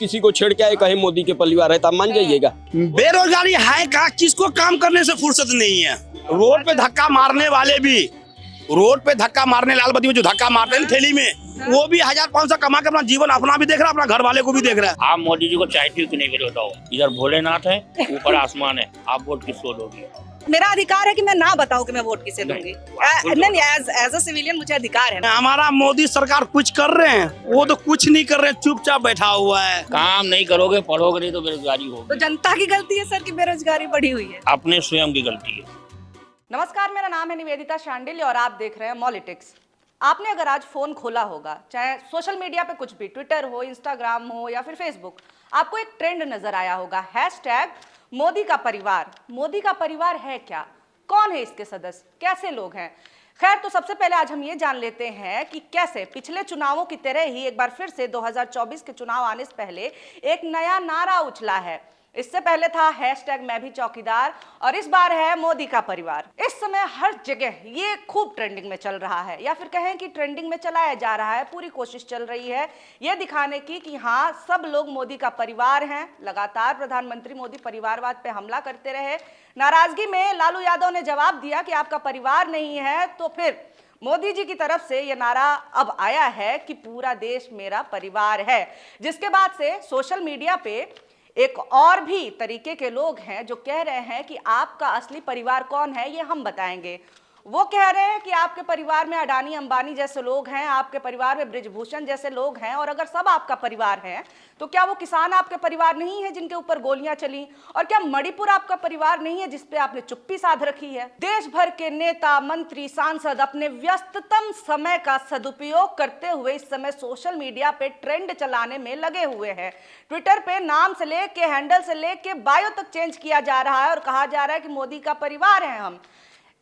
किसी को छेड़ के आए कहे मोदी के परिवार है तो आप मान जाइएगा। बेरोजगारी है का, किसको काम करने से फुर्सत नहीं है। रोड पे धक्का मारने वाले भी, रोड पे धक्का मारने लाल बत्ती में जो धक्का मारते हैं ना थैली में, वो भी 1500 कमा के अपना जीवन अपना भी देख रहा है, अपना घर वाले को भी देख रहा है। आप मोदी जी को चाहती हो कि नहीं बताओ। इधर भोलेनाथ है, ऊपर आसमान है, आप वोट किसको दोगे? मेरा अधिकार है कि मैं ना बताऊं कि मैं वोट किसे दूंगी। नहीं, एज अ सिविलियन मुझे अधिकार है। हमारा मोदी सरकार कुछ कर रहे हैं, वो तो कुछ नहीं कर रहे हैं, चुपचाप बैठा हुआ है। काम नहीं करोगे, पढ़ोगे नहीं तो बेरोजगारी तो होगी। जनता की गलती है सर कि बेरोजगारी बढ़ी हुई है। अपने स्वयं की गलती है। नमस्कार, मेरा नाम है निवेदिता शांडिल्य और आप देख रहे हैं मॉलिटिक्स। आपने अगर आज फोन खोला होगा, चाहे सोशल मीडिया पे कुछ भी, ट्विटर हो, इंस्टाग्राम हो या फिर फेसबुक, आपको एक ट्रेंड नजर आया होगा, हैशटैग मोदी का परिवार। मोदी का परिवार है क्या, कौन है इसके सदस्य, कैसे लोग हैं? खैर, तो सबसे पहले आज हम ये जान लेते हैं कि कैसे पिछले चुनावों की तरह ही एक बार फिर से 2024 के चुनाव आने से पहले एक नया नारा उछला है। इससे पहले था हैशटैग मैं भी चौकीदार और इस बार है मोदी का परिवार। इस समय हर जगह ये खूब ट्रेंडिंग में चल रहा है, या फिर कहें कि ट्रेंडिंग में चलाया जा रहा है। पूरी कोशिश चल रही है ये दिखाने की कि हाँ, सब लोग मोदी का परिवार हैं। लगातार प्रधानमंत्री मोदी परिवारवाद पे हमला करते रहे। नाराजगी में लालू यादव ने जवाब दिया कि आपका परिवार नहीं है, तो फिर मोदी जी की तरफ से यह नारा अब आया है कि पूरा देश मेरा परिवार है। जिसके बाद से सोशल मीडिया पे एक और भी तरीके के लोग हैं जो कह रहे हैं कि आपका असली परिवार कौन है ये हम बताएंगे। वो कह रहे हैं कि आपके परिवार में अडानी अंबानी जैसे लोग हैं, आपके परिवार में बृजभूषण जैसे लोग हैं, और अगर सब आपका परिवार है तो क्या वो किसान आपके परिवार नहीं है जिनके ऊपर गोलियां चली? और क्या मणिपुर आपका परिवार नहीं है जिसपे आपने चुप्पी साध रखी है? देश भर के नेता, मंत्री, सांसद अपने व्यस्ततम समय का सदुपयोग करते हुए इस समय सोशल मीडिया पे ट्रेंड चलाने में लगे हुए हैं। ट्विटर पे नाम से लेके, हैंडल से लेके, बायो तक चेंज किया जा रहा है और कहा जा रहा है कि मोदी का परिवार है हम।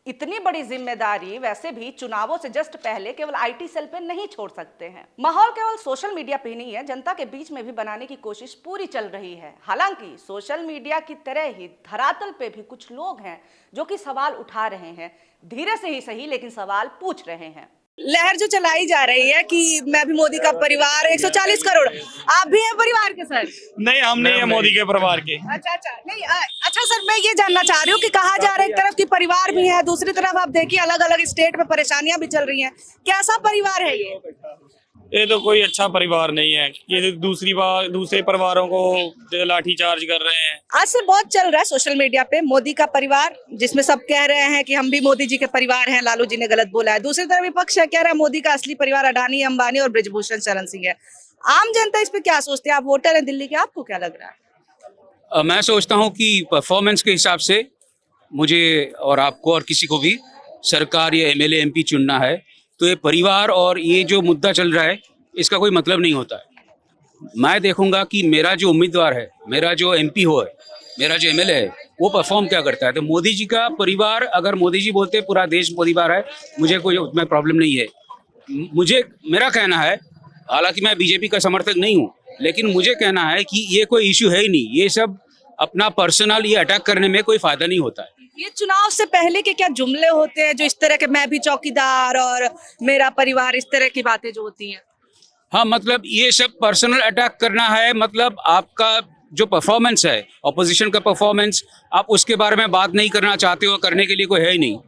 इतनी बड़ी जिम्मेदारी वैसे भी चुनावों से जस्ट पहले केवल आईटी सेल पे नहीं छोड़ सकते हैं। माहौल केवल सोशल मीडिया पे ही नहीं है, जनता के बीच में भी बनाने की कोशिश पूरी चल रही है। हालांकि सोशल मीडिया की तरह ही धरातल पे भी कुछ लोग हैं जो कि सवाल उठा रहे हैं, धीरे से ही सही लेकिन सवाल पूछ रहे हैं। लहर जो चलाई जा रही है कि मैं भी मोदी का परिवार, 140 करोड़, आप भी हैं परिवार के सर? नहीं, हम नहीं है मोदी के परिवार के। अच्छा नहीं, अच्छा सर, मैं ये जानना चाह रही हूँ कि कहा जा रहा है एक तरफ की परिवार भी है, दूसरी तरफ आप देखिए अलग अलग स्टेट में परेशानियां भी चल रही हैं। कैसा परिवार है ये तो कोई अच्छा परिवार नहीं है। ये दूसरे परिवारों को लाठी चार्ज कर रहे हैं। आज से बहुत चल रहा है सोशल मीडिया पे मोदी का परिवार, जिसमें सब कह रहे हैं कि हम भी मोदी जी के परिवार हैं, लालू जी ने गलत बोला है। दूसरी तरफ विपक्ष कह रहा है मोदी का असली परिवार अडानी अंबानी और बृजभूषण शरण सिंह है। आम जनता इस पे क्या सोचते हैं? आप वोटर हैं दिल्ली के, आपको क्या लग रहा है? मैं सोचता हूँ कि परफॉर्मेंस के हिसाब से मुझे और आपको और किसी को भी सरकार या एमएलए एमपी चुनना है, तो ये परिवार और ये जो मुद्दा चल रहा है इसका कोई मतलब नहीं होता है। मैं देखूंगा कि मेरा जो उम्मीदवार है, मेरा जो एमपी हो है, मेरा जो एमएलए है, वो परफॉर्म क्या करता है। तो मोदी जी का परिवार, अगर मोदी जी बोलते पूरा देश परिवार है, मुझे कोई उसमें प्रॉब्लम नहीं है। मुझे मेरा कहना है, हालांकि मैं बीजेपी का समर्थक नहीं हूँ, लेकिन मुझे कहना है कि ये कोई इश्यू है ही नहीं। ये सब अपना पर्सनल ये अटैक करने में कोई फायदा नहीं होता है। ये चुनाव से पहले के क्या जुमले होते हैं जो इस तरह के, मैं भी चौकीदार और मेरा परिवार, इस तरह की बातें जो होती हैं? हाँ, मतलब ये सब पर्सनल अटैक करना है। मतलब आपका जो परफॉर्मेंस है, ऑपोजिशन का परफॉर्मेंस, आप उसके बारे में बात नहीं करना चाहते हो, करने के लिए कोई है ही नहीं।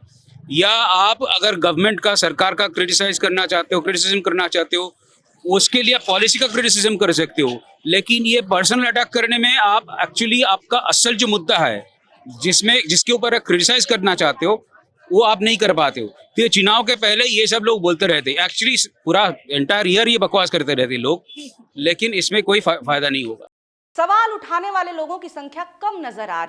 या आप अगर गवर्नमेंट का, सरकार का क्रिटिसाइज करना चाहते हो, क्रिटिसिज्म करना चाहते हो, उसके लिए पॉलिसी का क्रिटिसिज्म कर सकते हो। लेकिन ये पर्सनल अटैक करने में आप एक्चुअली आपका असल जो मुद्दा है, जिसके ऊपर क्रिटिसाइज करना चाहते हो, वो आप नहीं कर पाते हो। तो चुनाव के पहले ये सब लोग बोलते रहते, एक्चुअली पूरा एंटायर ईयर ये बकवास करते रहते लोग, लेकिन इसमें कोई फायदा नहीं होगा। सवाल उठाने वाले लोगों की संख्या कम नजर आ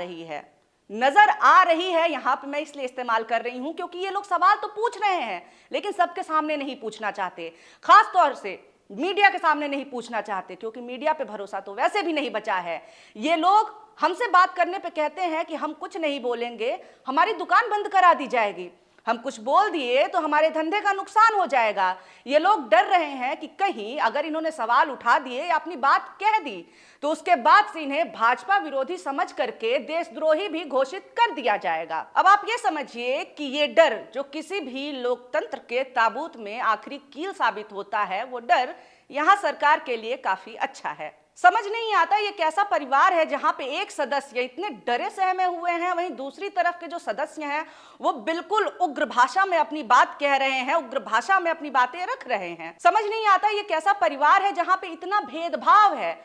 रही है। यहाँ पे मैं इसलिए इस्तेमाल कर रही हूँ क्योंकि ये लोग सवाल तो पूछ रहे हैं लेकिन सबके सामने नहीं पूछना चाहते, खास तौर से मीडिया के सामने नहीं पूछना चाहते, क्योंकि मीडिया पे भरोसा तो वैसे भी नहीं बचा है। ये लोग हमसे बात करने पे कहते हैं कि हम कुछ नहीं बोलेंगे, हमारी दुकान बंद करा दी जाएगी, हम कुछ बोल दिए तो हमारे धंधे का नुकसान हो जाएगा। ये लोग डर रहे हैं कि कहीं अगर इन्होंने सवाल उठा दिए या अपनी बात कह दी तो उसके बाद से इन्हें भाजपा विरोधी समझ करके देशद्रोही भी घोषित कर दिया जाएगा। अब आप ये समझिए कि ये डर जो किसी भी लोकतंत्र के ताबूत में आखिरी कील साबित होता है, वो डर यहाँ सरकार के लिए काफी अच्छा है। समझ नहीं आता ये कैसा परिवार है जहां पे एक सदस्य इतने डरे सहमे हुए हैं, वहीं दूसरी तरफ के जो सदस्य हैं वो बिल्कुल उग्र भाषा में अपनी बात कह रहे हैं, उग्र भाषा में अपनी बातें रख रहे हैं। समझ नहीं आता ये कैसा परिवार है जहां पे इतना भेदभाव है।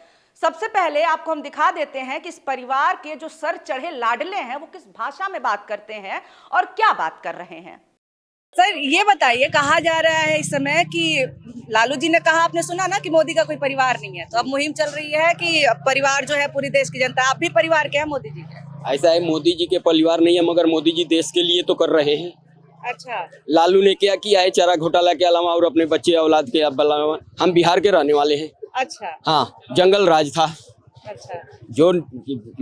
सबसे पहले आपको हम दिखा देते हैं कि इस परिवार के जो सर चढ़े लाडले हैं वो किस भाषा में बात करते हैं और क्या बात कर रहे हैं। सर ये बताइए, कहा जा रहा है इस समय कि लालू जी ने कहा, आपने सुना ना कि मोदी का कोई परिवार नहीं है, तो अब मुहिम चल रही है कि परिवार जो है पूरी देश की जनता, आप भी परिवार के हैं मोदी जी के? ऐसा है, मोदी जी के परिवार नहीं है, मगर मोदी जी देश के लिए तो कर रहे हैं। अच्छा, लालू ने क्या किया है चारा घोटाला के अलावा और अपने बच्चे औलाद के अलावा? हम बिहार के रहने वाले हैं। अच्छा, हाँ, जंगल राज था। अच्छा, जो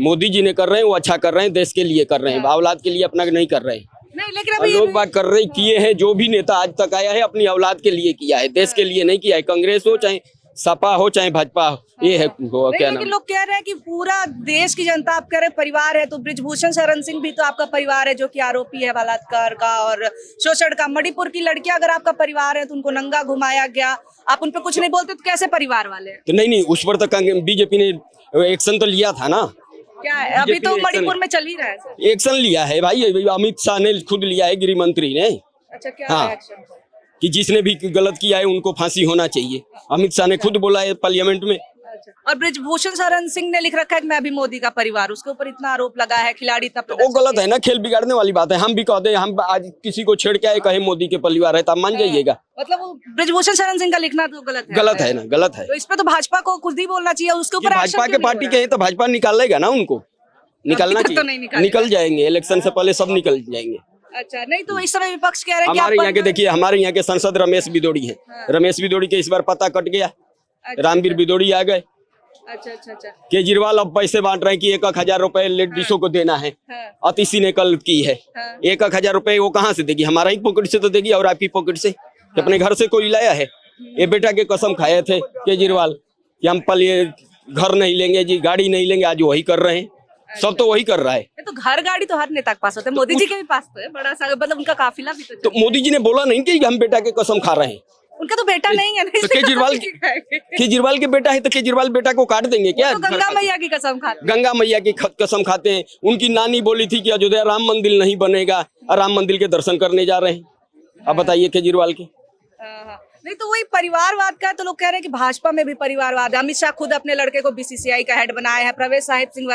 मोदी जी ने कर रहे हैं वो अच्छा कर रहे हैं, देश के लिए कर रहे हैं, औलाद के लिए अपना नहीं कर रहे हैं। नहीं लेकिन और अभी लोग बात कर रहे किए हैं, जो भी नेता आज तक आया है अपनी औलाद के लिए किया है, देश के लिए नहीं किया है। कांग्रेस हो चाहे सपा हो चाहे भाजपा हो, ये है क्या नाम। लेकिन लोग कह रहे हैं कि पूरा देश की जनता, आप कह रहे हैं परिवार है, तो ब्रिजभूषण शरण सिंह भी तो आपका परिवार है, जो कि आरोपी है बलात्कार का और शोषण का। मणिपुर की लड़कियां अगर आपका परिवार है तो उनको नंगा घुमाया गया, आप उन पर कुछ नहीं बोलते तो कैसे परिवार वाले? तो नहीं, उस पर तक बीजेपी ने एक्शन तो लिया था ना। क्या है, अभी तो मणिपुर में चल ही रहा है सर। एक्शन लिया है भाई, अमित शाह ने खुद लिया है, गृह मंत्री ने। अच्छा, क्या हाँ, एक्शन कि जिसने भी गलत किया है उनको फांसी होना चाहिए, अमित शाह ने खुद बोला है पार्लियामेंट में। और ब्रिजभूषण शरण सिंह ने लिख रखा है कि मैं भी मोदी का परिवार, उसके ऊपर इतना आरोप लगा है, खिलाड़ी इतना तो वो गलत है ना, खेल बिगाड़ने वाली बात है। हम भी कहते हैं, हम आज किसी को छेड़ के आए कहे मोदी के परिवार है तो आप मान जाइएगा। मतलब वो ब्रिजभूषण शरण सिंह का लिखना तो गलत है ना, गलत है। तो इस पे तो भाजपा को कुछ नहीं बोलना चाहिए, उसके ऊपर भाजपा के पार्टी के हैं तो भाजपा निकालेगा ना, उनको निकलना तो चाहिए। निकल जाएंगे, इलेक्शन से पहले सब निकल जाएंगे। अच्छा, नहीं तो इस समय विपक्ष कह रहे हैं कि हमारे यहाँ के देखिए, हमारे यहाँ के सांसद रमेश बिदोड़ी है। रमेश बिदोड़ी के इस बार पता कट गया, रामवीर बिदोड़ी आ गए। अच्छा। केजरीवाल अब पैसे बांट रहे हैं कि 1,000 रुपए लेडीजों को देना है। अतिशी ने कल की है, 1,000 रुपए वो कहाँ से देगी? हमारा ही पॉकेट से तो देगी और आपकी पॉकेट से, अपने घर से कोई लाया है? ये बेटा के कसम खाए थे केजरीवाल कि हम पहले घर नहीं लेंगे जी, गाड़ी नहीं लेंगे, आज वही कर रहे हैं। सब तो वही कर रहा है। तो घर गाड़ी तो हर नेता के पास होता है, मोदी जी के भी पास तो है बड़ा सा, मतलब उनका काफिला भी तो मोदी जी ने बोला नहीं कि हम बेटा के कसम खा रहे हैं। उनका तो बेटा नहीं है, तो केजरीवाल के बेटा है तो केजरीवाल बेटा को काट देंगे क्या? तो गंगा मैया की कसम खाते, गंगा मैया की कसम खाते हैं। उनकी नानी बोली थी कि अयोध्या राम मंदिर नहीं बनेगा, और राम मंदिर के दर्शन करने जा रहे हैं। अब बताइए केजरीवाल के। नहीं तो वही परिवारवाद का है, तो लोग कह रहे हैं कि भाजपा में भी परिवारवाद है। अमित शाह खुद अपने लड़के को बीसीसीआई का हेड बनाए हैं, प्रवेश साहिब सिंह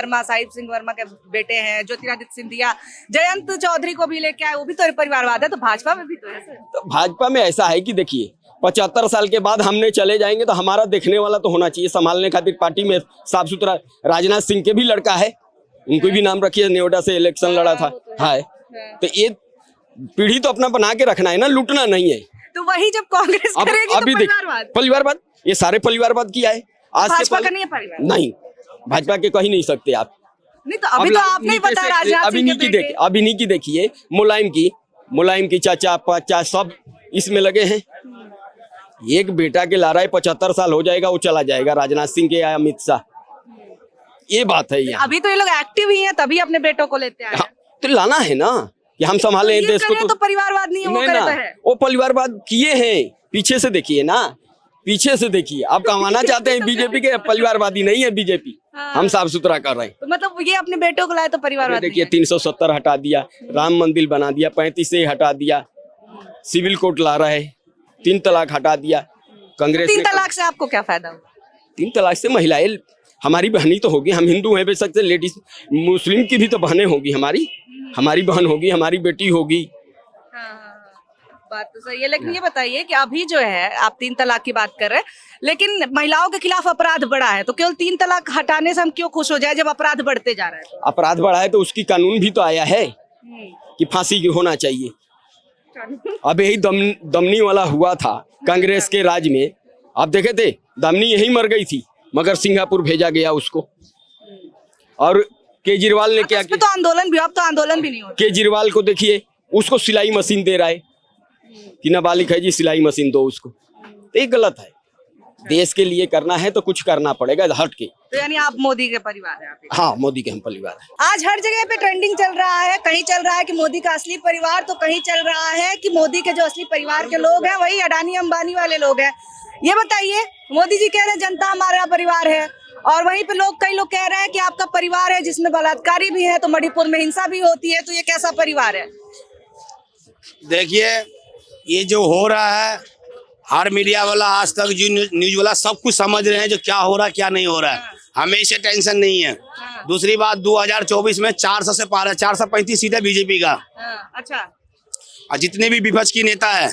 वर्मा के बेटे हैं, ज्योतिरादित्य सिंधिया, जयंत चौधरी को भी लेके आए, वो भी तो परिवारवाद है। तो भाजपा में भी तो है। तो भाजपा में ऐसा है कि देखिए, 75 साल के बाद हमने चले जाएंगे तो हमारा देखने वाला तो होना चाहिए, संभालने खातिर पार्टी में साफ सुथरा। राजनाथ सिंह के भी लड़का है, उनको भी नाम रखिए, नोएडा से इलेक्शन लड़ा था। हाँ, तो ये पीढ़ी तो अपना बना के रखना है ना, लूटना नहीं है। तो वही जब कांग्रेस करेगी अभी तो परिवारवाद, ये सारे परिवारवाद किया है। आज भाजपा का नहीं है परिवार? नहीं, भाजपा के कहीं नहीं सकते आप। नहीं तो अभी तो आपने ही बताया राजनाथ सिंह के बेटे। अभी की देखिए, मुलायम की चाचा पाचा सब इसमें लगे हैं। एक बेटा के ला रहा है, 75 साल हो जाएगा वो चला जाएगा, राजनाथ सिंह के या अमित शाह, ये बात है। अभी तो ये लोग एक्टिव ही हैं, तभी अपने बेटों को लेते हैं। तो लाना है ना कि हम संभाले हैं देश को। तो परिवारवाद नहीं है, वो करे तो है। वो परिवारवाद किए हैं, पीछे से देखिए ना, पीछे से देखिए। आप कमाना चाहते हैं बीजेपी के, परिवारवादी नहीं है बीजेपी। हम साफ सुथरा कर रहे हैं। तो मतलब ये अपने बेटों को लाए तो परिवारवाद। देखिए 370 हटा दिया, राम मंदिर बना दिया, 35 से हटा दिया, सिविल कोर्ट ला रहा है, 3 तलाक हटा दिया। कांग्रेस 3 तलाक से आपको क्या फायदा हुआ? 3 तलाक से महिलाएं हमारी बहनी तो होगी, हम हिंदू हैं बेशक से, लेडीज मुस्लिम की भी तो बहनें होगी, हमारी बहन होगी, हमारी बेटी होगी। बात तो सही है, लेकिन ये बताइए कि अभी जो है आप 3 तलाक की बात कर रहे हैं, लेकिन महिलाओं के खिलाफ अपराध बढ़ा है, तो केवल 3 तलाक हटाने से हम क्यों खुश हो जाए जब अपराध बढ़ते जा रहे हैं? अपराध बढ़ा है तो उसकी कानून भी तो आया है कि फांसी होना चाहिए। अब यही दमनी वाला हुआ था कांग्रेस के राज में, आप देखे थे, दमनी यही मर गई थी मगर सिंगापुर भेजा गया उसको। और केजरीवाल ने क्या किया? तो आंदोलन भी, अब तो आंदोलन भी नहीं होता। केजरीवाल को देखिए, उसको सिलाई मशीन दे रहा है कि नाबालिग है जी, सिलाई मशीन दो उसको। तो ये गलत है। देश के लिए करना है तो कुछ करना पड़ेगा हट के। तो यानी आप मोदी के परिवार हैं? हाँ, मोदी के हम परिवार हैं। आज हर जगह पे ट्रेंडिंग चल रहा है, कहीं चल रहा है कि मोदी का असली परिवार, तो कहीं चल रहा है कि मोदी के जो असली परिवार के लोग हैं वही अडानी अंबानी वाले लोग हैं। ये बताइए, मोदी जी कह रहे हैं जनता हमारा परिवार है, और वहीं पे कई लोग कह रहे हैं कि आपका परिवार है जिसमें बलात्कारी भी है, तो मणिपुर में हिंसा भी होती है, तो ये कैसा परिवार है? देखिए, ये जो हो रहा है, हर मीडिया वाला, आज तक जो न्यूज वाला सब कुछ समझ रहे हैं जो क्या हो रहा है क्या नहीं हो रहा है। हमें इससे टेंशन नहीं है। दूसरी बात, 2024 में 400 से पार है, 435 सीटें बीजेपी का। अच्छा। और जितने भी विपक्ष की नेता है,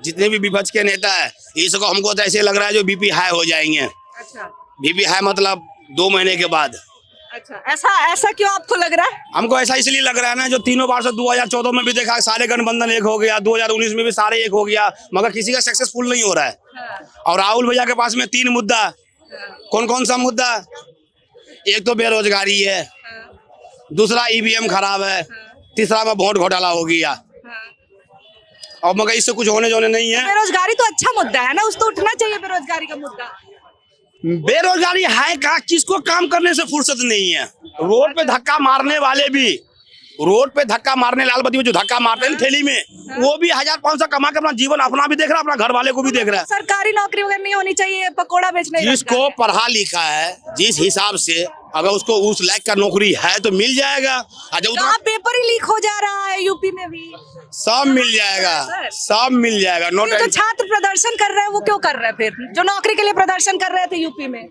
जितने भी विपक्ष के नेता है, इसको हमको तो ऐसे लग रहा है जो बीपी हाई हो जाएंगे। अच्छा। बीपी हाई मतलब 2 महीने के बाद। अच्छा, ऐसा क्यों आपको लग रहा है? हमको ऐसा इसलिए लग रहा है ना, जो तीनों बार से 2014 में भी देखा, सारे गठबंधन एक हो गया, 2019 में भी सारे एक हो गया, मगर किसी का सक्सेसफुल नहीं हो रहा है। और राहुल भैया के पास में 3 मुद्दा। कौन कौन सा मुद्दा? एक तो बेरोजगारी है, दूसरा ईवीएम खराब है, तीसरा में वोट घोटाला हो गया। और मगर इससे कुछ होने जोने नहीं है। बेरोजगारी तो अच्छा मुद्दा है ना, उस तो उठना चाहिए बेरोजगारी का मुद्दा। बेरोजगारी है का, किसको काम करने से फुर्सत नहीं है। रोड पे धक्का मारने वाले भी, रोड पे धक्का मारने, लाल बत्ती में जो धक्का मारते हैं थैली में, वो भी 1500 कमा के अपना जीवन अपना भी देख रहा है, अपना घर वाले को भी देख रहा है। सरकारी नौकरी वगैरह नहीं होनी चाहिए, पकोड़ा बेचने जिसको पढ़ा लिखा है, जिस हिसाब से अगर उसको उस लायक का नौकरी है तो मिल जाएगा। तो पेपर ही लीक हो जा रहा है यूपी में भी। सब मिल जाएगा, सब मिल जाएगा। नो जो छात्र प्रदर्शन कर रहे हैं वो क्यों कर रहे हैं फिर, जो नौकरी के लिए प्रदर्शन कर रहे थे यूपी में?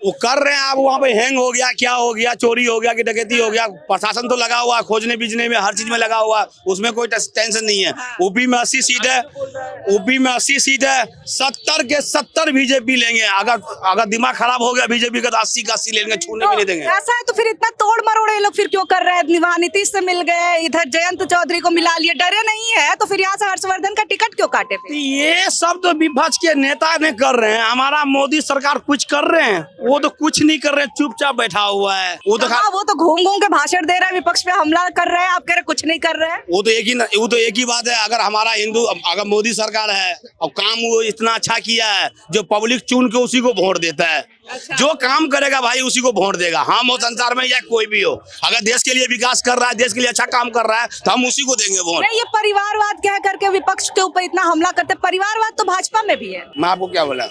वो कर रहे हैं, अब वहाँ पे हैंग हो गया, क्या हो गया, चोरी हो गया कि डकैती हो गया, प्रशासन तो लगा हुआ, खोजने बीजने में, हर चीज में लगा हुआ, उसमें कोई टेंशन नहीं है। यूपी में 80 सीट है, यूपी में 80 सीट है, 70 के 70 बीजेपी लेंगे। अगर दिमाग खराब हो गया बीजेपी का तो 80 का 80 लेंगे, छूने भी नहीं देंगे। ऐसा है तो फिर इतना तोड़ मरोड़ ये लोग फिर क्यों कर रहे हैं? वहाँ नीतीश से मिल गए, इधर जयंत चौधरी को मिला लिए, डरे नहीं है तो फिर यहाँ से हर्षवर्धन का टिकट क्यों काटे? ये सब तो विपक्ष के नेता ने कर रहे हैं। हमारा मोदी सरकार कुछ कर रहे हैं? वो तो कुछ नहीं कर रहे, चुपचाप बैठा हुआ है। वो तो घूम घूम के भाषण दे रहा है, विपक्ष पे हमला कर रहे हैं, आप कह रहे कुछ नहीं कर रहे हैं। वो तो एक ही बात है। अगर हमारा अगर मोदी सरकार है और काम वो इतना अच्छा किया है, जो पब्लिक चुन के उसी को वोट देता है। अच्छा। जो काम करेगा भाई उसी को वोट देगा। हम हो संसार में या कोई भी हो, अगर देश के लिए विकास कर रहा है, देश के लिए अच्छा काम कर रहा है तो हम उसी को देंगे वोट। ये परिवारवाद कह करके विपक्ष के ऊपर इतना हमला करते, परिवारवाद तो भाजपा में भी है। मैं आपको क्या बोला,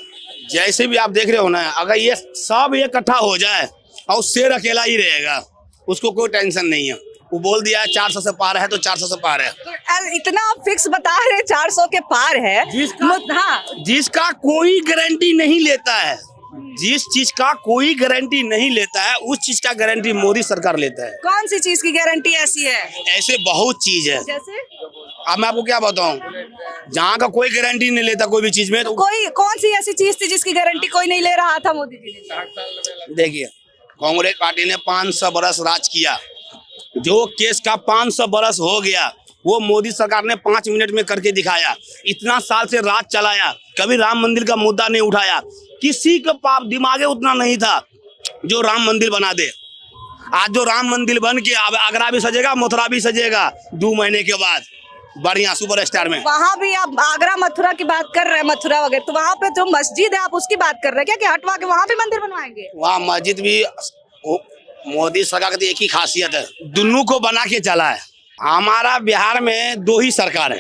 जैसे भी आप देख रहे हो ना, अगर ये सब इकट्ठा हो जाए और शेर अकेला ही रहेगा, उसको कोई टेंशन नहीं है। वो बोल दिया है 400 से पार है तो 400 से पार है। तो इतना आप फिक्स बता रहे 400 के पार है, जिसका कोई गारंटी नहीं लेता है, जिस चीज का कोई गारंटी नहीं लेता है, उस चीज का गारंटी मोदी सरकार लेता है। कौन सी चीज की गारंटी ऐसी है? ऐसे बहुत चीज है। जैसे अब मैं आपको क्या बताऊं, जहाँ का कोई गारंटी नहीं लेता कोई भी चीज में, तो कौन सी ऐसी चीज थी जिसकी गारंटी कोई नहीं ले रहा था मोदी जी ने? देखिए, कांग्रेस पार्टी ने 500 बरस राज किया, जो केस का 500 बरस हो गया वो मोदी सरकार ने 5 मिनट में करके दिखाया। इतना साल से राज चलाया, कभी राम मंदिर का मुद्दा नहीं उठाया, किसी का पाप दिमागे उतना नहीं था जो राम मंदिर बना दे। आज जो राम मंदिर बन के अब आगरा भी सजेगा, मथुरा भी सजेगा 2 महीने के बाद, बढ़िया सुपर स्टार में। वहाँ भी आप आगरा मथुरा की बात कर रहे हैं, मथुरा वगैरह, तो वहाँ पे जो मस्जिद है आप उसकी बात कर रहे हैं क्या कि हटवा के वहाँ भी मंदिर बनवाएंगे? वहाँ मस्जिद भी मोदी सरकार की एक ही खासियत है, दोनों को बना के चला है। हमारा बिहार में 2 ही सरकार है।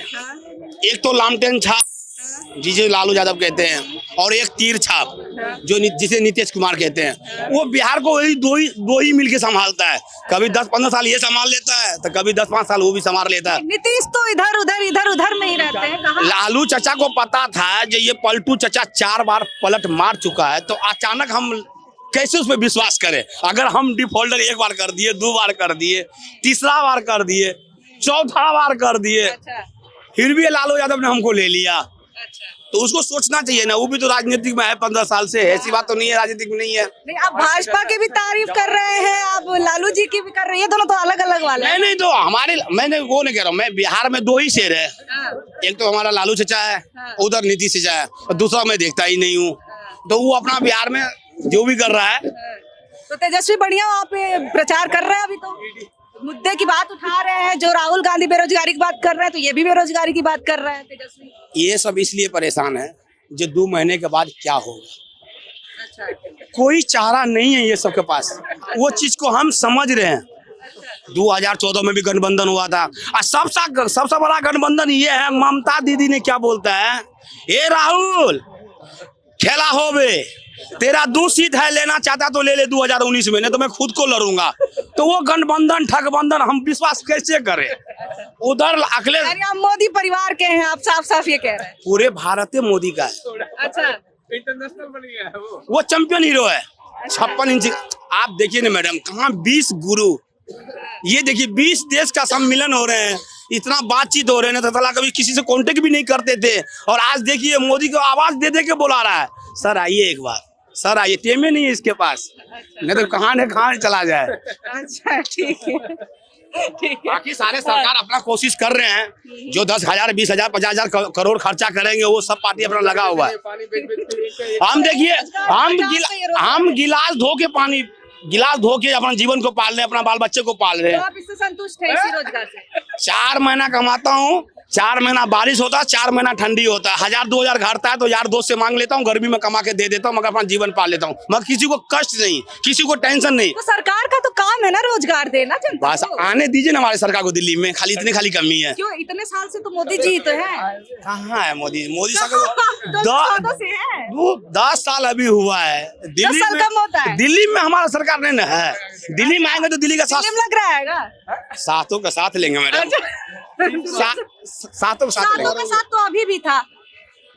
एक तो लामटेन छाप जिसे लालू यादव कहते हैं, और एक तीर छाप जो जिसे नीतीश कुमार कहते हैं। वो बिहार को वही दो ही मिलके संभालता है। कभी 10-15 साल ये संभाल लेता है तो कभी 10-5 साल वो भी संभाल लेता है। नीतीश तो इधर उधर में ही रहते हैं। कहाँ? लालू चाचा को पता था जो ये पलटू चाचा 4 बार पलट मार चुका है, तो अचानक हम कैसे उस पर विश्वास करें? अगर हम डिफॉल्टर 1 बार कर दिए, 2 बार कर दिए, तीसरा बार कर दिए, चौथा बार कर दिए, फिर भी लालू यादव ने हमको ले लिया, तो उसको सोचना चाहिए ना। वो भी तो राजनीतिक में है, 15 साल से। ऐसी बात तो नहीं है, राजनीतिक में नहीं है। नहीं, आप भाजपा की भी तारीफ कर रहे हैं, आप लालू जी की भी कर रहे हैं, ये दोनों तो अलग अलग वाले हैं। नहीं तो मैंने वो नहीं कह रहा हूँ, मैं बिहार में 2 ही शेर है। एक तो हमारा लालू चाचा है, उधर नीतीश चाचा है, और दूसरा मैं देखता ही नहीं हूँ। तो वो अपना बिहार में जो भी कर रहा है। तो तेजस्वी बढ़िया वहाँ पे प्रचार कर रहे हैं, अभी तो मुद्दे की बात उठा रहे हैं। जो राहुल गांधी बेरोजगारी की बात कर रहे हैं, तो ये भी बेरोजगारी की बात कर रहे हैं तेजस्वी। ये सब इसलिए परेशान है जो 2 महीने के बाद क्या होगा, कोई चारा नहीं है ये सबके पास। वो चीज को हम समझ रहे हैं। 2014 में भी गठबंधन हुआ था, और सबसे बड़ा गठबंधन ये है, ममता दीदी ने क्या बोलता है, ए राहुल खेला होवे तेरा 2 सीट है, लेना चाहता तो ले ले 2019 में, नहीं तो मैं खुद को लड़ूंगा। तो वो गठबंधन ठगबंधन हम विश्वास कैसे करें? उधर अखिलेश, यानी आप मोदी परिवार के हैं, आप साफ साफ ये कह रहे हैं। पूरे भारत में मोदी का है, अच्छा, इंटरनेशनल बन गया है वो चैंपियन हीरो है। 56 इंच आप देखिए ना मैडम, कहाँ 20 गुरु, ये देखिए 20 देश का सम्मेलन हो रहे हैं, इतना बातचीत हो रहे हैं, तो कभी किसी से कांटेक्ट भी नहीं करते थे, और आज देखिए मोदी को आवाज दे दे के बुला रहा है, सर आइए एक बार, सर आइए। टेमे नहीं है इसके पास, नहीं तो कहाँ न कहाँ चला जाए। अच्छा, ठीक है, ठीक है। बाकी सारे सरकार अपना कोशिश कर रहे हैं, जो 10,000 20,000 50,000 करोड़ खर्चा करेंगे वो सब पार्टी अपना लगा हुआ है। हम देखिए, हम गिलास धो के अपना जीवन को पाल रहे हैं, अपना बाल बच्चे को पाल रहे तो हैं। आप इससे संतुष्ट हैं, इसी रोजगार से? 4 महीना कमाता हूँ, 4 महीना बारिश होता है, 4 महीना ठंडी होता है, 1000-2000 घटता है तो यार दोस्त से मांग लेता हूँ, गर्मी में कमा के दे देता हूँ, मगर अपना जीवन पाल लेता हूँ, मगर किसी को कष्ट नहीं, किसी को टेंशन नहीं। तो सरकार का तो काम है ना रोजगार देना जनता बस को। आने दीजिए ना हमारे सरकार को दिल्ली में, खाली कमी है। क्यों इतने साल से तो मोदी जी तो है? कहाँ है मोदी तो सरकार? 10 साल अभी हुआ है। 10 साल कम होता है। दिल्ली में हमारा सरकार नहीं ना है, दिल्ली में आएंगे तो दिल्ली का दिल्ली में लग रहा है साथों का साथ लेंगे मैडम, सातों का साथ सातों लेंगे। के साथ तो अभी भी था,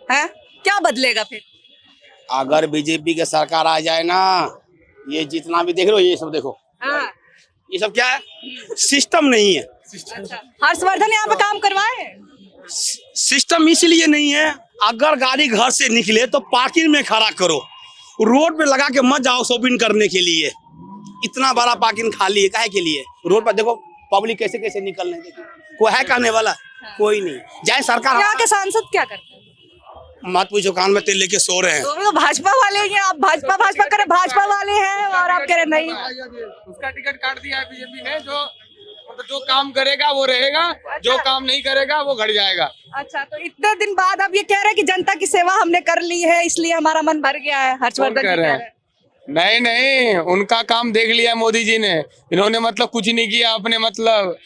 है क्या बदलेगा फिर? अगर बीजेपी की सरकार आ जाए ना, ये जितना भी देख लो, ये सब देखो, हाँ। ये सब क्या है, सिस्टम नहीं है। अच्छा, हर्षवर्धन यहाँ पे काम करवाए हैं? सिस्टम इसलिए नहीं है, अगर गाड़ी घर से निकले तो पार्किंग में खड़ा करो, रोड पे लगा के मत जाओ शॉपिंग करने के लिए। इतना बड़ा पार्किंग खाली है, काहे के लिए? रोड पर देखो पब्लिक कैसे कैसे निकल रहे, देखो कोई है कहने वाला? कोई नहीं। जाए सरकार। यहाँ के सांसद क्या करते हैं? मत पूछो, कान में तेल लेके सो रहे हैं। तो भाजपा वाले हैं, आप भाजपा करे, भाजपा वाले हैं और आप कह रहे नहीं। उसका टिकट काट दिया है बीजेपी ने, जो काम करेगा वो रहेगा, जो काम नहीं करेगा वो घट जाएगा। अच्छा, तो इतने दिन बाद अब ये कह रहे हैं कि जनता की सेवा हमने कर ली है, इसलिए हमारा मन भर गया है। हर्षवर्धन जी कह रहे हैं। नहीं, उनका काम देख लिया मोदी जी ने, इन्होंने मतलब कुछ नहीं किया अपने मतलब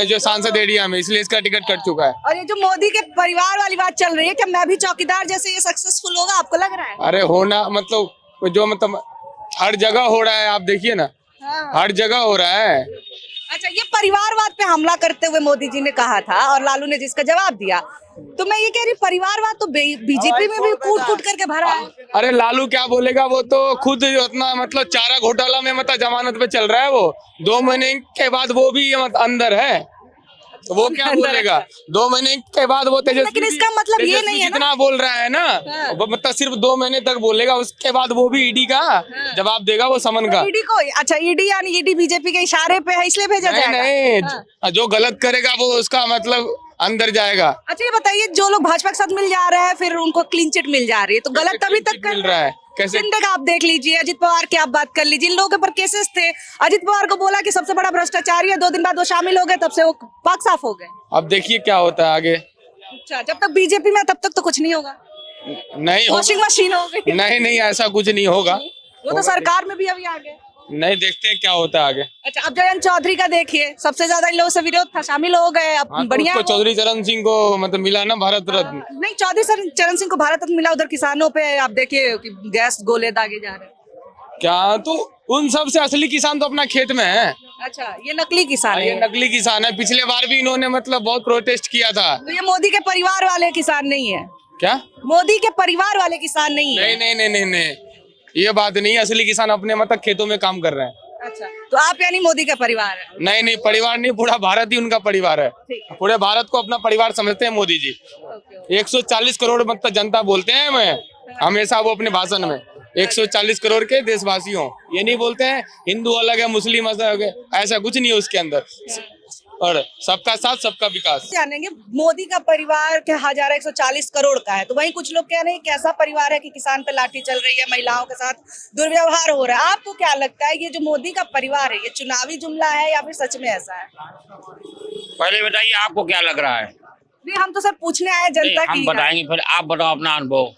जो सांसद एरिया में, इसलिए इसका टिकट कट चुका है। और ये जो मोदी के परिवार वाली बात चल रही है कि मैं भी चौकीदार जैसे ये सक्सेसफुल होगा, आपको लग रहा है? अरे होना मतलब जो मतलब हर जगह हो रहा है, आप देखिए ना, हाँ। हर जगह हो रहा है। अच्छा, ये परिवारवाद पे हमला करते हुए मोदी जी ने कहा था और लालू ने जिसका जवाब दिया, तो मैं ये कह रही परिवारवाद तो बीजेपी में भी कूट करके भरा है। अरे लालू क्या बोलेगा, वो तो खुद अपना मतलब चारा घोटाला में मतलब जमानत पे चल रहा है, वो 2 महीने के बाद वो भी अंदर है, तो वो क्या बोलेगा? 2 महीने के बाद वो लेकिन इसका मतलब ये नहीं है ना, जितना बोल रहा है ना, वो मतलब सिर्फ 2 महीने तक बोलेगा, उसके बाद वो भी ईडी का जवाब देगा, वो समन का। ईडी को? अच्छा, ईडी यानी ईडी बीजेपी के इशारे पे है, इसलिए भेजा जाएगा? नहीं, जो गलत करेगा वो उसका मतलब अंदर जाएगा। अच्छा, ये बताइए, जो लोग भाजपा के साथ मिल जा रहे हैं फिर उनको क्लीन चिट मिल जा रही है, तो गलत तभी तक मिल रहा है कैसे? जिंदगी आप देख लीजिए, अजित पवार की आप बात कर लीजिए, इन लोगों के ऊपर केसेस थे, अजित पवार को बोला कि सबसे बड़ा भ्रष्टाचारी है, 2 दिन बाद वो शामिल हो गए, तब से वो पाक साफ हो गए। अब देखिए क्या होता है आगे। अच्छा, जब तक बीजेपी में तब तक तो कुछ नहीं होगा, नहीं वॉशिंग मशीन हो गई। नहीं, ऐसा कुछ नहीं होगा, वो तो सरकार में भी अभी आ गए। नहीं, देखते हैं क्या होता है आगे। अच्छा, अब जयंत चौधरी का देखिए, सबसे ज्यादा इन लोगों से विरोध था, शामिल हो गए, अब तो बढ़िया। उसको चौधरी चरण सिंह को मतलब मिला ना भारत रत्न। नहीं, चौधरी चरण सिंह को भारत रत्न मिला, उधर किसानों पे आप देखिए कि गैस गोले दागे जा रहे हैं। क्या तो उन सब से असली किसान तो अपना खेत में है। अच्छा, ये नकली किसान ये है। नकली किसान है, पिछले बार भी इन्होंने मतलब बहुत प्रोटेस्ट किया था। तो ये मोदी के परिवार वाले किसान नहीं है? क्या मोदी के परिवार वाले किसान नहीं है? नहीं, ये बात नहीं, असली किसान अपने मतलब खेतों में काम कर रहे हैं। अच्छा, तो आप यानी मोदी का परिवार है? नहीं, परिवार नहीं, पूरा भारत ही उनका परिवार है। पूरे भारत को अपना परिवार समझते हैं मोदी जी। 140 करोड़ मतलब जनता बोलते हैं हमें हमेशा वो अपने भाषण में, 140 करोड़ के देशवासियों, ये नहीं बोलते हैं हिंदू अलग है मुस्लिम अलग है, ऐसा कुछ नहीं है उसके अंदर। और सबका साथ सबका विकास। जानेंगे, मोदी का परिवार के 140 करोड़ का है, तो वहीं कुछ लोग कह रहे हैं कैसा परिवार है कि किसान पे लाठी चल रही है, महिलाओं के साथ दुर्व्यवहार हो रहा है। आपको क्या लगता है, ये जो मोदी का परिवार है, ये चुनावी जुमला है या फिर सच में ऐसा है? पहले बताइए आपको क्या लग रहा है? नहीं, हम तो सर पूछने आए जनता की। हम बताएंगे, फिर आप बताओ अपना अनुभव,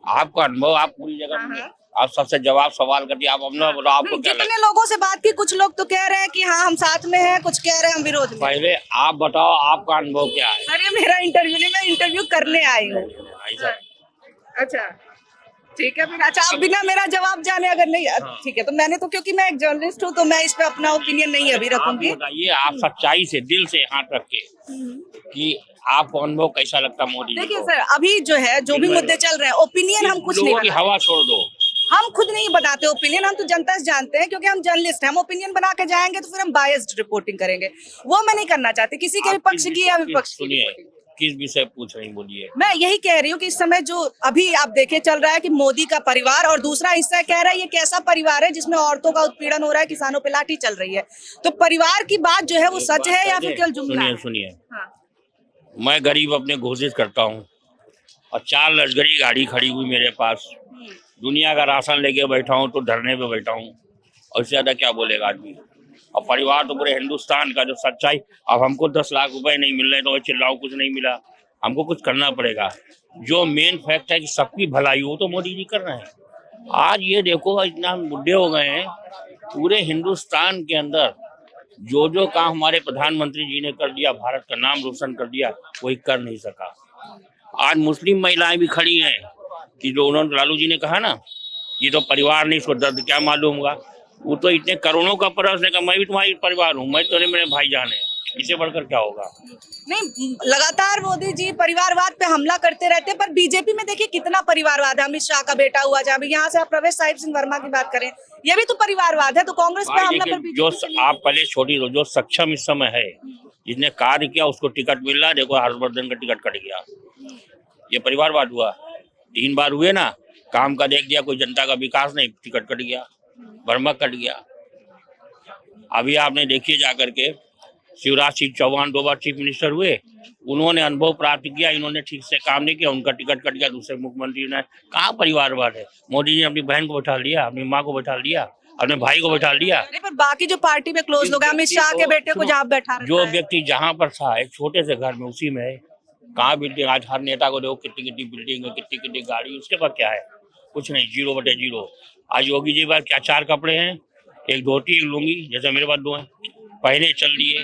आपका अनुभव, आप पूरी जगह आप सबसे जवाब सवाल करती, आप अपना बताओ, आपको क्या लगता है? जितने लोगों से बात की, कुछ लोग तो कह रहे हैं कि हाँ हम साथ में हैं, कुछ कह रहे हैं हम विरोध में। पहले आप बताओ आपका अनुभव क्या है? सर, ये मेरा इंटरव्यू नहीं, मैं इंटरव्यू करने आई हूँ। अच्छा, ठीक है फिर। अच्छा, आप बिना मेरा जवाब जाने अगर नहीं, ठीक है, तो मैंने तो, क्योंकि मैं एक जर्नलिस्ट हूँ तो मैं इस पे अपना ओपिनियन नहीं अभी रखूंगी। बताइए आप सच्चाई से दिल से हाथ रख के कि आपको अनुभव कैसा लगता मोदी जी देखिए को? सर, अभी जो है जो भी मुद्दे चल रहे हैं, ओपिनियन हम कुछ नहीं लोगों की बनाते, हवा छोड़ दो। हम खुद नहीं बताते ओपिनियन, हम तो जनता से जानते हैं, क्योंकि हम जर्नलिस्ट हैं। हम ओपिनियन बना के जाएंगे तो फिर हम बायस्ड रिपोर्टिंग करेंगे, वो मैं नहीं करना चाहती किसी के भी पक्ष की या विपक्ष की सुनिए, रिपोर्टिंग। किस विषय पूछ रही बोलिए। मैं यही कह रही हूँ कि इस समय जो अभी आप देखे चल रहा है कि मोदी का परिवार, और दूसरा हिस्सा कह रहा है ये कैसा परिवार है जिसमें औरतों का उत्पीड़न हो रहा है, किसानों पे लाठी चल रही है। तो परिवार की बात जो है वो सच है या फिर केवल जुमला है? सुनिए, हाँ। मैं गरीब अपने घोषित करता हूँ और 4 लग्जरी गाड़ी खड़ी हुई मेरे पास, दुनिया का राशन लेके बैठा हूँ तो धरने पे बैठा हूँ, और इससे ज्यादा क्या बोलेगा आदमी। और परिवार तो पूरे हिंदुस्तान का जो सच्चाई, अब हमको 10 लाख रुपए नहीं मिल रहे तो चिल्लाओ कुछ नहीं मिला, हमको कुछ करना पड़ेगा। जो मेन फैक्ट है कि सबकी भलाई हो तो मोदी जी कर रहे हैं। आज ये देखो इतना बुढ़े हो गए हैं, पूरे हिंदुस्तान के अंदर जो काम हमारे प्रधानमंत्री जी ने कर दिया, भारत का नाम रोशन कर दिया, कोई कर नहीं सका। आज मुस्लिम महिलाएं भी खड़ी हैं कि जो उन्होंने, लालू जी ने कहा ना, ये तो परिवार नहीं, इसको दर्द क्या मालूम होगा। वो तो इतने करोड़ों का पर उसने कहा मैं भी तुम्हारी परिवार हूँ, मैं तो नहीं, मेरे भाईजान है, इससे बढ़कर क्या होगा। नहीं, लगातार मोदी जी परिवारवाद पे हमला करते रहते हैं, पर बीजेपी में देखिए कितना परिवारवाद है। अमित शाह का बेटा हुआ, जहाँ भी यहाँ से आप प्रवेश साहिब सिंह वर्मा की बात करें, ये भी तो परिवारवाद है। तो कांग्रेस पे हमला पर जो आप पहले छोटी दो, जो सक्षम इस समय है, जिसने कार्य किया उसको टिकट मिल रहा है। देखो हर्षवर्धन का टिकट कट गया, ये परिवारवाद हुआ। 3 बार हुए ना, काम का देख दिया, कोई जनता का विकास नहीं, टिकट कट गया, वर्मा कट गया। अभी आपने देखिए जाकर के शिवराज सिंह चौहान 2 बार चीफ मिनिस्टर हुए, उन्होंने अनुभव प्राप्त किया, इन्होंने ठीक से काम नहीं किया, उनका टिकट कट गया। दूसरे मुख्यमंत्री ने, कहाँ परिवारवाद है। मोदी जी ने अपनी बहन को बैठा लिया, अपनी माँ को बैठा लिया, अपने भाई को बैठा लिया। नहीं, पर बाकी जो पार्टी में क्लोज लोग हैं, अमित शाह के बेटे को जहाँ बैठा रखा जो है। व्यक्ति जहाँ पर था, एक छोटे से घर में, उसी में है। कहाँ बिल्डिंग, आज हर नेता को देखो कितनी बिल्डिंग है, कितनी गाड़ी, उसके पास क्या है, कुछ नहीं, 0/0। आज योगी जी के पास क्या 4 कपड़े हैं, एक धोती, एक लुंगी, जैसे मेरे पास 2 हैं, पहने चल दिए।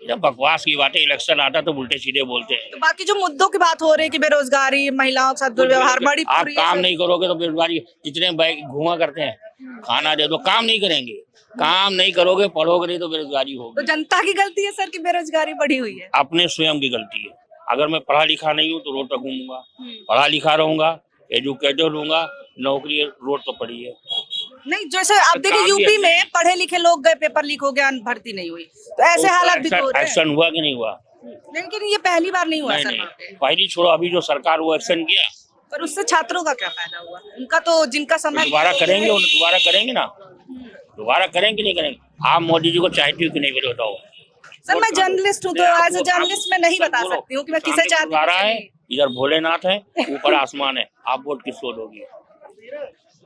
जब बकवास की बातें, इलेक्शन आता तो उल्टे सीधे बोलते हैं। तो बाकी जो मुद्दों की बात हो रही है कि बेरोजगारी, महिलाओं के साथ दुर्व्यवहार, बड़ी आप काम नहीं करोगे तो बेरोजगारी, कितने घुमा करते हैं, खाना दे दो, काम नहीं करेंगे, काम नहीं करोगे, पढ़ोगे नहीं तो बेरोजगारी होगी। तो जनता की गलती है सर कि बेरोजगारी बढ़ी हुई है? अपने स्वयं की गलती है। अगर मैं पढ़ा लिखा नहीं हूँ तो रोड पर घूमूंगा, पढ़ा लिखा रहूंगा, एजुकेटेड रहूंगा, नौकरी रोड पर पड़ी है। नहीं, जैसे आप देखिए यूपी में पढ़े लिखे लोग गए, पेपर लीक हो गया, भर्ती नहीं हुई, तो ऐसे हालात भी तो हो रहे हैं। एक्शन हुआ कि नहीं हुआ? लेकिन ये पहली बार नहीं हुआ सर। पहली छोड़ो, अभी जो सरकार वो एक्शन किया, पर उससे छात्रों का क्या फायदा हुआ? उनका तो जिनका समय दोबारा करेंगे, दोबारा करेंगे ना, दोबारा करेंगे नहीं करेंगे। आप मोदी जी को चाहती हो कि नहीं, मेरे बताओ। सर, मैं जर्नलिस्ट हूँ तो एज ए जर्नलिस्ट मैं नहीं बता सकती हूँ कि मैं किसे चाहती हूँ। इधर भोलेनाथ है, ऊपर आसमान है, आप वोट किसको दोगी?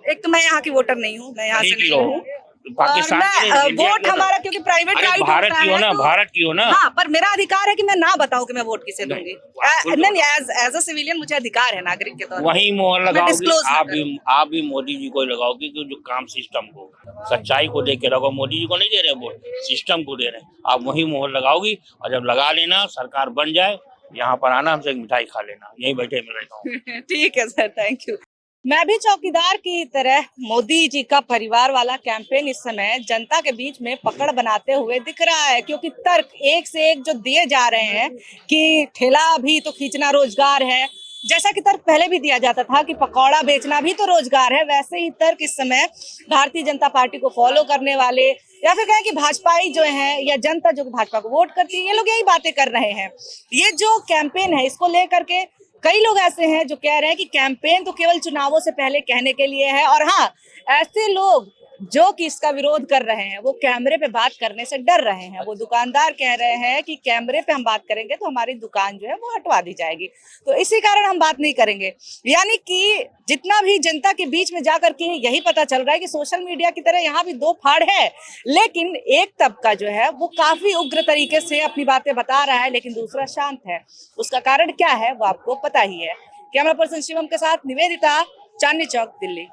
एक तो मैं यहाँ की वोटर नहीं हूँ, मैं यहाँ से नहीं हूँ। पाकिस्तान वोट हमारा क्योंकि प्राइवेट राइट भारत की हो ना, भारत की हो ना। हाँ, पर मेरा अधिकार है कि मैं ना बताऊं कि मैं वोट किसे दूंगी। नहीं, एज अ सिविलियन मुझे अधिकार है नागरिक के तौर पर। वही मोहर लगाओगी, आप भी मोदी जी को लगाओगी कि जो काम सिस्टम को, सच्चाई को देख के लगाओ। मोदी जी को नहीं दे रहे वोट, सिस्टम को दे रहे हैं। आप वही मोहर लगाओगी, और जब लगा लेना, सरकार बन जाए, यहाँ पर आना, हमसे एक मिठाई खा लेना, यही बैठे मैं रहता हूँ। ठीक है सर, थैंक यू। मैं भी चौकीदार की तरह मोदी जी का परिवार वाला कैंपेन इस समय जनता के बीच में पकड़ बनाते हुए दिख रहा है, क्योंकि तर्क एक से एक जो दिए जा रहे हैं कि ठेला भी तो खींचना रोजगार है, जैसा कि तर्क पहले भी दिया जाता था कि पकौड़ा बेचना भी तो रोजगार है, वैसे ही तर्क इस समय भारतीय जनता पार्टी को फॉलो करने वाले, या फिर कहें कि भाजपाई जो है या जनता जो भाजपा को वोट करती है, ये लोग यही बातें कर रहे हैं। ये जो कैंपेन है, इसको लेकर के कई लोग ऐसे हैं जो कह रहे हैं कि कैंपेन तो केवल चुनावों से पहले कहने के लिए है, और हाँ, ऐसे लोग जो कि इसका विरोध कर रहे हैं वो कैमरे पे बात करने से डर रहे हैं। वो दुकानदार कह रहे हैं कि कैमरे पे हम बात करेंगे तो हमारी दुकान जो है वो हटवा दी जाएगी, तो इसी कारण हम बात नहीं करेंगे। यानी कि जितना भी जनता के बीच में जाकर के यही पता चल रहा है कि सोशल मीडिया की तरह यहाँ भी 2 फाड़ है, लेकिन एक तबका जो है वो काफी उग्र तरीके से अपनी बातें बता रहा है, लेकिन दूसरा शांत है। उसका कारण क्या है वो आपको पता ही है। कैमरा पर्सन शिवम के साथ निवेदिता, चांदनी चौक, दिल्ली।